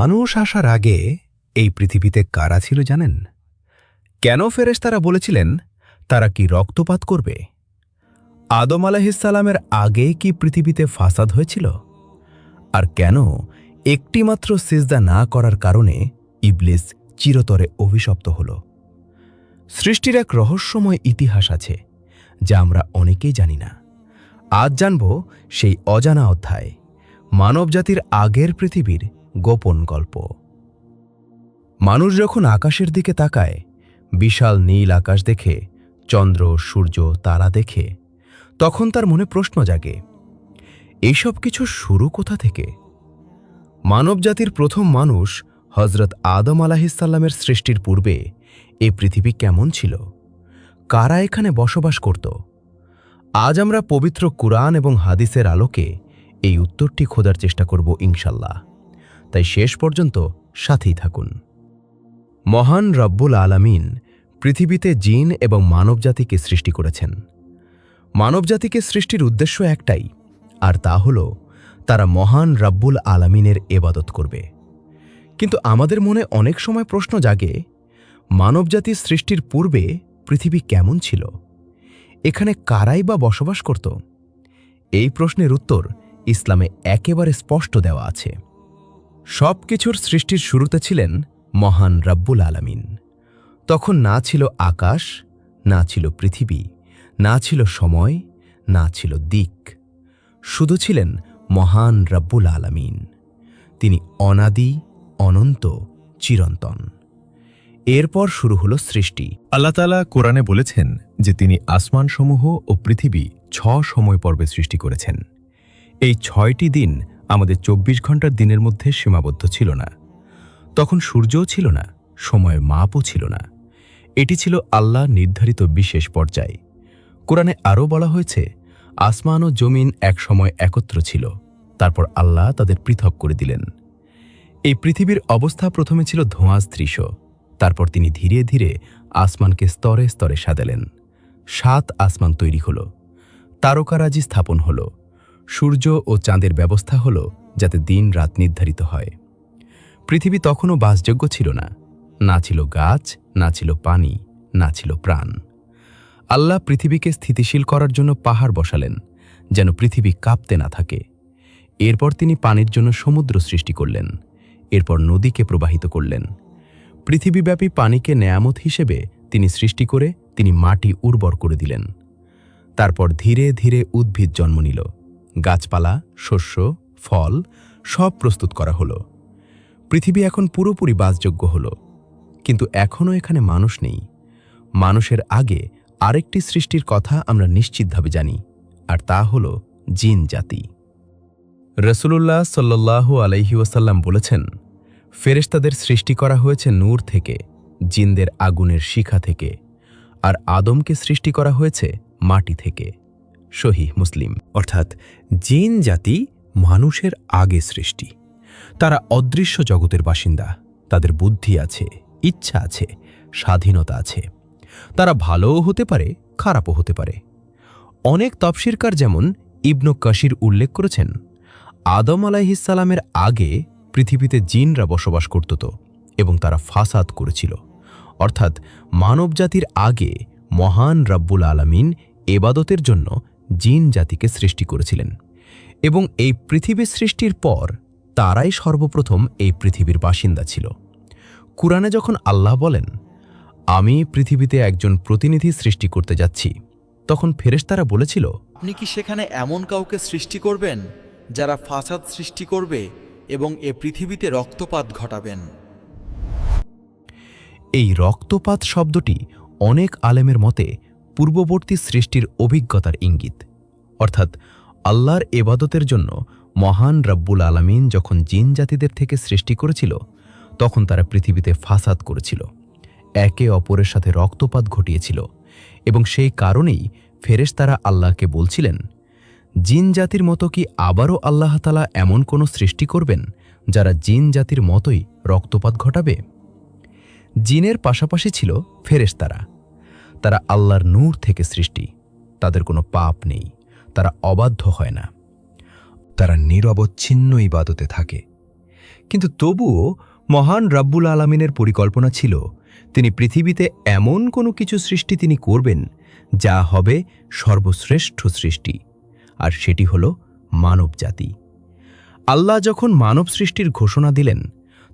মানুষ আসার আগে এই পৃথিবীতে কারা ছিল জানেন? কেন ফেরেশতারা বলেছিলেন তারা কি রক্তপাত করবে? আদম আলাইহিসসালামের আগে কি পৃথিবীতে ফাসাদ হয়েছিল? আর কেন একটিমাত্র সিজদা না করার কারণে ইবলিস চিরতরে অভিশপ্ত হল? সৃষ্টির এক রহস্যময় ইতিহাস আছে যা আমরা অনেকেই জানি না। আজ জানব সেই অজানা অধ্যায়, মানবজাতির আগের পৃথিবীর গোপন গল্প। মানুষ যখন আকাশের দিকে তাকায়, বিশাল নীল আকাশ দেখে, চন্দ্র, সূর্য, তারা দেখে, তখন তার মনে প্রশ্ন জাগে, এইসব কিছু শুরু কোথা থেকে? মানবজাতির প্রথম মানুষ হযরত আদম আলাইহিসসালামের সৃষ্টির পূর্বে এই পৃথিবী কেমন ছিল? কারা এখানে বসবাস করত? আজ আমরা পবিত্র কুরআন এবং হাদিসের আলোকে এই উত্তরটি খোঁজার চেষ্টা করব ইনশাল্লাহ। তাই শেষ পর্যন্ত সাথেই থাকুন। মহান রব্বুল আলামিন পৃথিবীতে জিন এবং মানবজাতিকে সৃষ্টি করেছেন। মানবজাতিকে সৃষ্টির উদ্দেশ্য একটাই, আর তা হল তারা মহান রব্বুল আলামিনের ইবাদত করবে। কিন্তু আমাদের মনে অনেক সময় প্রশ্ন জাগে, মানবজাতির সৃষ্টির পূর্বে পৃথিবী কেমন ছিল? এখানে কারাই বা বসবাস করত? এই প্রশ্নের উত্তর ইসলামে একেবারে স্পষ্ট দেওয়া আছে। সব কিছুর সৃষ্টির শুরুতে ছিলেন মহান রব্বুল আলামিন। তখন না ছিল আকাশ, না ছিল পৃথিবী, না ছিল সময়, না ছিল দিক। শুধু ছিলেন মহান রব্বুল আলামিন। তিনি অনাদি, অনন্ত, চিরন্তন। এরপর শুরু হল সৃষ্টি। আল্লাহ তাআলা কোরআনে বলেছেন যে তিনি আসমানসমূহ ও পৃথিবী ৬ সময় পর্বে সৃষ্টি করেছেন। এই ৬টি দিন আমাদের ২৪ ঘন্টার দিনের মধ্যে সীমাবদ্ধ ছিল না। তখন সূর্যও ছিল না, সময়ের মাপও ছিল না। এটি ছিল আল্লাহ নির্ধারিত বিশেষ পর্যায়। কোরআনে আরও বলা হয়েছে, আসমান ও জমিন এক সময় একত্র ছিল, তারপর আল্লাহ তাদের পৃথক করে দিলেন। এই পৃথিবীর অবস্থা প্রথমে ছিল ধোঁয়াশদৃশ, তারপর তিনি ধীরে ধীরে আসমানকে স্তরে স্তরে সাজালেন। ৭ আসমান তৈরি হল, তারকারাজি স্থাপন হল, সূর্য ও চাঁদের ব্যবস্থা হল যাতে দিন রাত নির্ধারিত হয়। পৃথিবী তখনও বাসযোগ্য ছিল না, না ছিল গাছ, না ছিল পানি, না ছিল প্রাণ। আল্লাহ পৃথিবীকে স্থিতিশীল করার জন্য পাহাড় বসালেন, যেন পৃথিবী কাঁপতে না থাকে। এরপর তিনি পানির জন্য সমুদ্র সৃষ্টি করলেন, এরপর নদীকে প্রবাহিত করলেন। পৃথিবীব্যাপী পানিকে নেয়ামত হিসেবে তিনি সৃষ্টি করে তিনি মাটি উর্বর করে দিলেন। তারপর ধীরে ধীরে উদ্ভিদ জন্ম নিল, গাছপালা, শস্য, ফল সব প্রস্তুত করা হলো। পৃথিবী এখন পুরোপুরি বাসযোগ্য হল, কিন্তু এখনও এখানে মানুষ নেই। মানুষের আগে আরেকটি সৃষ্টির কথা আমরা নিশ্চিতভাবে জানি, আর তা হল জিন জাতি। রাসূলুল্লাহ সাল্লাল্লাহু আলাইহি ওয়াসাল্লাম বলেছেন, ফেরেশতাদের সৃষ্টি করা হয়েছে নূর থেকে, জিনদের আগুনের শিখা থেকে, আর আদমকে সৃষ্টি করা হয়েছে মাটি থেকে। সহিহ মুসলিম। অর্থাৎ জিন জাতি মানুষের আগে সৃষ্টি। তারা অদৃশ্য জগতের বাসিন্দা। তাদের বুদ্ধি আছে, ইচ্ছা আছে, স্বাধীনতা আছে। তারা ভালোও হতে পারে, খারাপও হতে পারে। অনেক তাফসীরকার যেমন ইবনু কাসির উল্লেখ করেছেন, আদম আলাইহিসসালামের আগে পৃথিবীতে জিনরা বসবাস করত এবং তারা ফাসাদ করেছিল। অর্থাৎ মানবজাতির আগে মহান রব্বুল আলামিন ইবাদতের জন্য জিন জাতিকে সৃষ্টি করেছিলেন, এবং এই পৃথিবী সৃষ্টির পর তারাই সর্বপ্রথম এই পৃথিবীর বাসিন্দা ছিল। কুরআনে যখন আল্লাহ বলেন, আমি পৃথিবীতে একজন প্রতিনিধি সৃষ্টি করতে যাচ্ছি, তখন ফেরেশতারা বলেছিল, আপনি কি সেখানে এমন কাউকে সৃষ্টি করবেন যারা ফাসাদ সৃষ্টি করবে এবং এ পৃথিবীতে রক্তপাত ঘটাবেন? এই রক্তপাত শব্দটি অনেক আলেমের মতে পূর্ববর্তী সৃষ্টির অভিজ্ঞতার ইঙ্গিত। অর্থাৎ আল্লাহর ইবাদতের জন্য মহান রব্বুল আলামিন যখন জিন জাতিদের থেকে সৃষ্টি করেছিল, তখন তারা পৃথিবীতে ফাসাদ করেছিল, একে অপরের সাথে রক্তপাত ঘটিয়েছিল, এবং সেই কারণেই ফেরেশতারা আল্লাহকে বলছিলেন, জিন জাতির মতো কি আবারও আল্লাহ তাআলা এমন কোনো সৃষ্টি করবেন যারা জিন জাতির মতোই রক্তপাত ঘটাবে? জিনের পাশাপাশি ছিল ফেরেশতারা। তারা আল্লাহর নূর থেকে সৃষ্টি, তাদের কোনো পাপ নেই, তারা অবাধ্য হয় না, তারা নিরবচ্ছিন্ন ইবাদতে থাকে। কিন্তু তবুও মহান রাব্বুল আলামিনের পরিকল্পনা ছিল তিনি পৃথিবীতে এমন কোনো কিছু সৃষ্টি তিনি করবেন যা হবে সর্বশ্রেষ্ঠ সৃষ্টি, আর সেটি হল মানবজাতি। আল্লাহ যখন মানব সৃষ্টির ঘোষণা দিলেন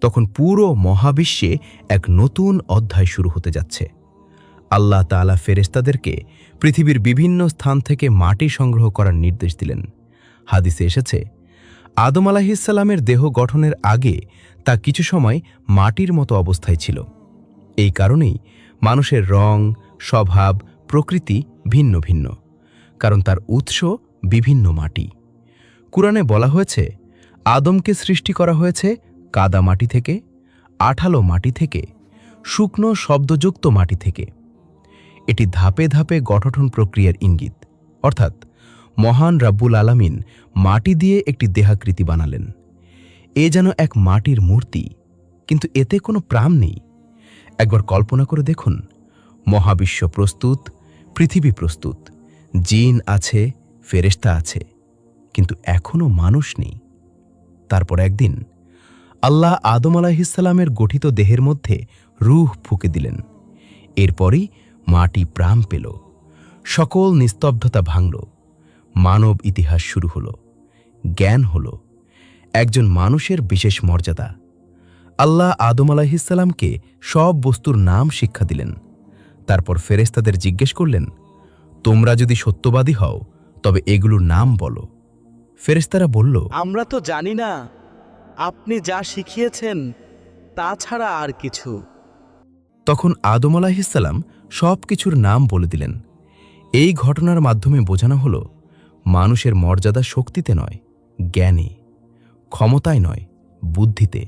তখন পুরো মহাবিশ্বে এক নতুন অধ্যায় শুরু হতে যাচ্ছে। আল্লাহ তাআলা ফেরেশতাদেরকে পৃথিবীর বিভিন্ন স্থান থেকে মাটি সংগ্রহ করার নির্দেশ দিলেন। হাদিসে এসেছে, আদম আলাইহিসসালামের দেহ গঠনের আগে তা কিছু সময় মাটির মতো অবস্থায় ছিল। এই কারণেই মানুষের রং, স্বভাব, প্রকৃতি ভিন্ন ভিন্ন, কারণ তার উৎস বিভিন্ন মাটি। কুরআনে বলা হয়েছে, আদমকে সৃষ্টি করা হয়েছে কাদা মাটি থেকে, আঠালো মাটি থেকে, শুকনো শব্দযুক্ত মাটি থেকে। এটি ধাপে ধাপে গঠন প্রক্রিয়ার ইঙ্গিত, অর্থাৎ মহান রাব্বুল আলামিন মাটি দিয়ে একটি দেহাকৃতি বানালেন। এ যেন এক মাটির মূর্তি, কিন্তু এতে কোনো প্রাণ নেই। একবার কল্পনা করে দেখুন, মহাবিশ্ব প্রস্তুত, পৃথিবী প্রস্তুত, জিন আছে, ফেরেশতা আছে, কিন্তু এখনও মানুষ নেই। তারপর একদিন আল্লাহ আদম আলাইহিসসালামের গঠিত দেহের মধ্যে রূহ ফুঁকে দিলেন। এরপরই মাটি প্রাণ পেল, সকল নিস্তব্ধতা ভাঙল, মানব ইতিহাস শুরু হল, জ্ঞান হল, একজন মানুষের বিশেষ মর্যাদা। আল্লাহ আদম আলাইহিসসালামকে সব বস্তুর নাম শিক্ষা দিলেন। তারপর ফেরেশতাদের জিজ্ঞেস করলেন, তোমরা যদি সত্যবাদী হও তবে এগুলোর নাম বলো। ফেরেশতারা বলল, আমরা তো জানি না, আপনি যা শিখিয়েছেন তা ছাড়া আর কিছু। তখন আদম আলাইহিসসালাম সব কিছুর নাম বলে দিলেন। এই ঘটনার মাধ্যমে বোঝানো হল, মানুষের মর্যাদা শক্তিতে নয়, জ্ঞানে, ক্ষমতায় নয়, বুদ্ধিতে।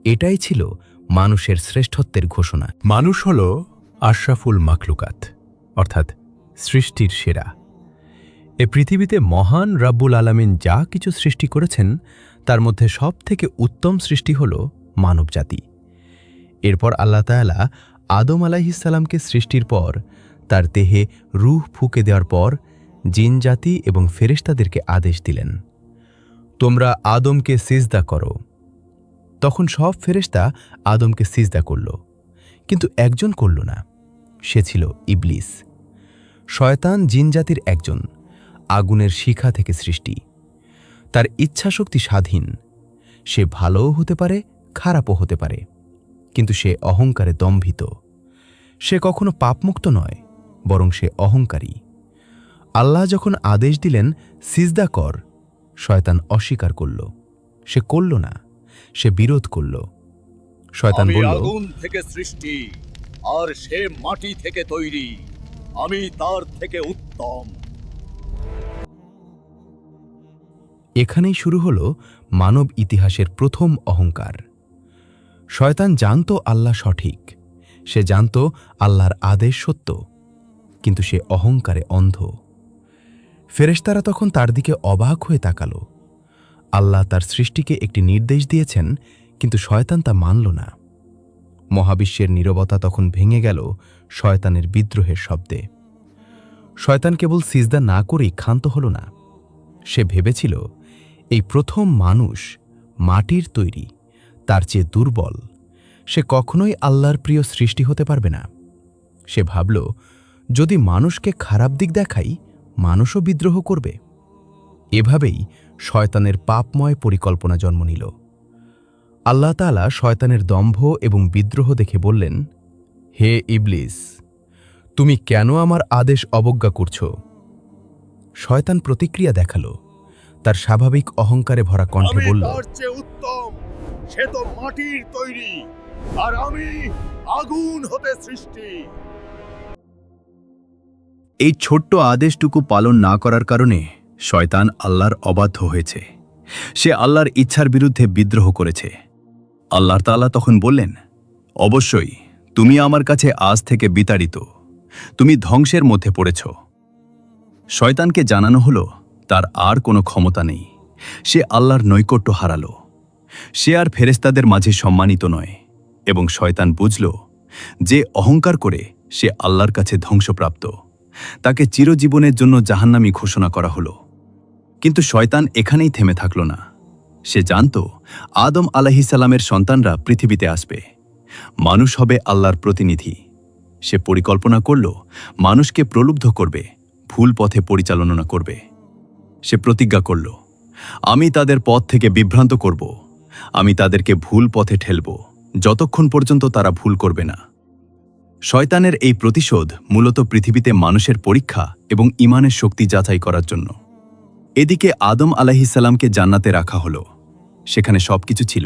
এটাই ছিল মানুষের শ্রেষ্ঠত্বের ঘোষণা। মানুষ হল আশরাফুল মাখলুকাত, অর্থাৎ সৃষ্টির সেরা। এ পৃথিবীতে মহান রাব্বুল আলামিন যা কিছু সৃষ্টি করেছেন তার মধ্যে সবথেকে উত্তম সৃষ্টি হল মানবজাতি। এরপর আল্লাহ তাআলা আদম আলাইহিসসালামকে সৃষ্টির পর তার দেহে রূহ ফুঁকে দেওয়ার পর জিন জাতি এবং ফেরেশতাদেরকে আদেশ দিলেন, তোমরা আদমকে সিজদা করো। তখন সব ফেরেশতা আদমকে সিজদা করল, কিন্তু একজন করল না, সে ছিল ইবলিস। শয়তান জিন জাতির একজন, আগুনের শিখা থেকে সৃষ্টি। তার ইচ্ছাশক্তি স্বাধীন, সে ভালোও হতে পারে, খারাপও হতে পারে, কিন্তু সে অহংকারে দম্ভিত। সে কখনো পাপমুক্ত নয়, বরং সে অহংকারী। আল্লাহ যখন আদেশ দিলেন সিজদা কর, শয়তান অস্বীকার করল, সে করল না, সে বিরোধ করল। শয়তান বলল, আগুন থেকে সৃষ্টি আর সে মাটি থেকে তৈরি, আমি তার থেকে উত্তম। এখানেই শুরু হল মানব ইতিহাসের প্রথম অহংকার। শয়তান জানত আল্লাহ সঠিক, সে জানত আল্লাহর আদেশ সত্য, কিন্তু সে অহংকারে অন্ধ। ফেরেশতারা তখন তার দিকে অবাক হয়ে তাকাল। আল্লাহ তার সৃষ্টিকে একটি নির্দেশ দিয়েছেন, কিন্তু শয়তান তা মানল না। মহাবিশ্বের নীরবতা তখন ভেঙে গেল শয়তানের বিদ্রোহের শব্দে। শয়তান কেবল সিজদা না করেই ক্ষান্ত হল না। সে ভেবেছিল এই প্রথম মানুষ মাটির তৈরি, তার চেয়ে দুর্বল, সে কখনোই আল্লাহর প্রিয় সৃষ্টি হতে পারবে না। সে ভাবল, যদি মানুষকে খারাপ দিক দেখাই, মানুষও বিদ্রোহ করবে। এভাবেই শয়তানের পাপময় পরিকল্পনা জন্ম নিল। আল্লাহ তাআলা শয়তানের দম্ভ এবং বিদ্রোহ দেখে বললেন, হে ইবলিস, তুমি কেন আমার আদেশ অবজ্ঞা করছ? শয়তান প্রতিক্রিয়া দেখাল। তার স্বাভাবিক অহংকারে ভরা কণ্ঠে বলল, তার চেয়ে উত্তম, সে তো মাটির তৈরি আর আমি আগুন হতে সৃষ্টি। এই ছোট্ট আদেশটুকু পালন না করার কারণে শয়তান আল্লাহর অবাধ্য হয়েছে। সে আল্লাহর ইচ্ছার বিরুদ্ধে বিদ্রোহ করেছে। আল্লাহ তাআলা তখন বললেন, অবশ্যই তুমি আমার কাছে আজ থেকে বিতাড়িত, তুমি ধ্বংসের মধ্যে পড়েছ। শয়তানকে জানানো হলো তার আর কোনো ক্ষমতা নেই, সে আল্লাহর নৈকট্য হারালো। সে আর ফেরেশতাদের মাঝে সম্মানিত নয়, এবং শয়তান বুঝল যে অহংকার করে সে আল্লাহর কাছে ধ্বংসপ্রাপ্ত, তাকে চিরজীবনের জন্য জাহান্নামী ঘোষণা করা হলো। কিন্তু শয়তান এখানেই থেমে থাকল না। সে জানত আদম আলাইহিসসালামের সন্তানরা পৃথিবীতে আসবে, মানুষ হবে আল্লাহর প্রতিনিধি। সে পরিকল্পনা করল মানুষকে প্রলুব্ধ করবে, ভুল পথে পরিচালনা করবে। সে প্রতিজ্ঞা করল, আমি তাদের পথ থেকে বিভ্রান্ত করব, আমি তাদেরকে ভুল পথে ঠেলব যতক্ষণ পর্যন্ত তারা ভুল করবে না। শয়তানের এই প্রতিশোধ মূলত পৃথিবীতে মানুষের পরীক্ষা এবং ঈমানের শক্তি যাচাই করার জন্য। এদিকে আদম আলাইহিসসালামকে জান্নাতে রাখা হলো। সেখানে সবকিছু ছিল,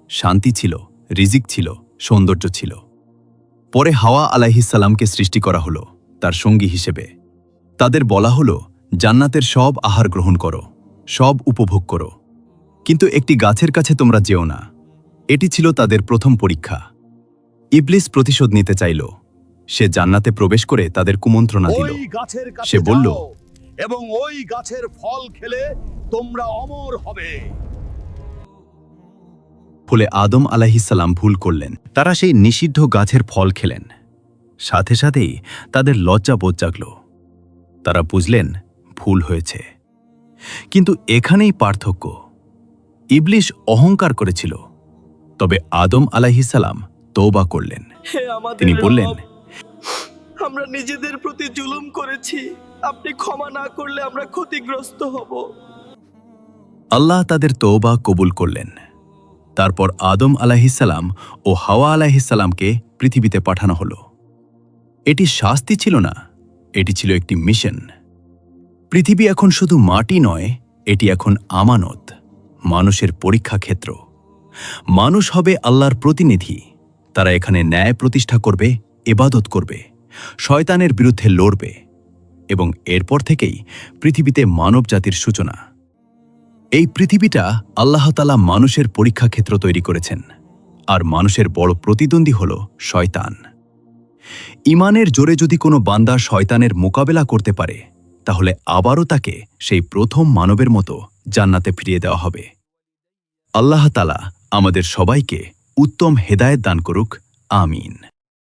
শান্তি ছিল, রিজিক ছিল, সৌন্দর্য ছিল। পরে হাওয়া আলাইহিসসালামকে সৃষ্টি করা হলো তার সঙ্গী হিসেবে। তাদের বলা হলো, জান্নাতের সব আহার গ্রহণ করো, সব উপভোগ করো, কিন্তু একটি গাছের কাছে তোমরা যেও না। এটি ছিল তাদের প্রথম পরীক্ষা। ইবলিস প্রতিশোধ নিতে চাইল। সে জান্নাতে প্রবেশ করে তাদের কুমন্ত্রণা দিল। ওই গাছের কাছে সে বলল, যাও এবং ওই গাছের ফল খেলে তোমরা অমর হবে। ফলে আদম আলাইহিসসালাম ভুল করলেন। তারা সেই নিষিদ্ধ গাছের ফল খেলেন। সাথে সাথেই তাদের লজ্জাবোধ জাগল। তারা বুঝলেন ভুল হয়েছে। কিন্তু এখানেই পার্থক্য। ইবলিস অহংকার করেছিল, তবে আদম আলাইহিসসালাম তওবা করলেন। হে আমাদের তিনি বললেন, রব, আমরা নিজেদের প্রতি জুলুম করেছি, আপনি ক্ষমা না করলে আমরা ক্ষতিগ্রস্ত হব। আল্লাহ তাদের তওবা কবুল করলেন। তারপর আদম আলাইহিসসালাম ও হাওয়া আলাইহিসসালামকে পৃথিবীতে পাঠানো হলো। এটি শাস্তি ছিল না, এটি ছিল একটি মিশন। পৃথিবী এখন শুধু মাটি নয়, এটি এখন আমানত, মানুষের পরীক্ষা ক্ষেত্র। মানুষ হবে আল্লাহর প্রতিনিধি। তারা এখানে ন্যায় প্রতিষ্ঠা করবে, ইবাদত করবে, শয়তানের বিরুদ্ধে লড়বে, এবং এরপর থেকেই পৃথিবীতে মানবজাতির সূচনা। এই পৃথিবীটা আল্লাহ তাআলা মানুষের পরীক্ষা ক্ষেত্র তৈরি করেছেন, আর মানুষের বড় প্রতিদ্বন্দ্বী হল শয়তান। ঈমানের জোরে যদি কোনো বান্দা শয়তানের মোকাবেলা করতে পারে, তাহলে আবারও তাকে সেই প্রথম মানবের মতো জান্নাতে ফিরিয়ে দেওয়া হবে। আল্লাহ তাআলা আমাদের সবাইকে উত্তম হেদায়েত দান করুক। আমিন।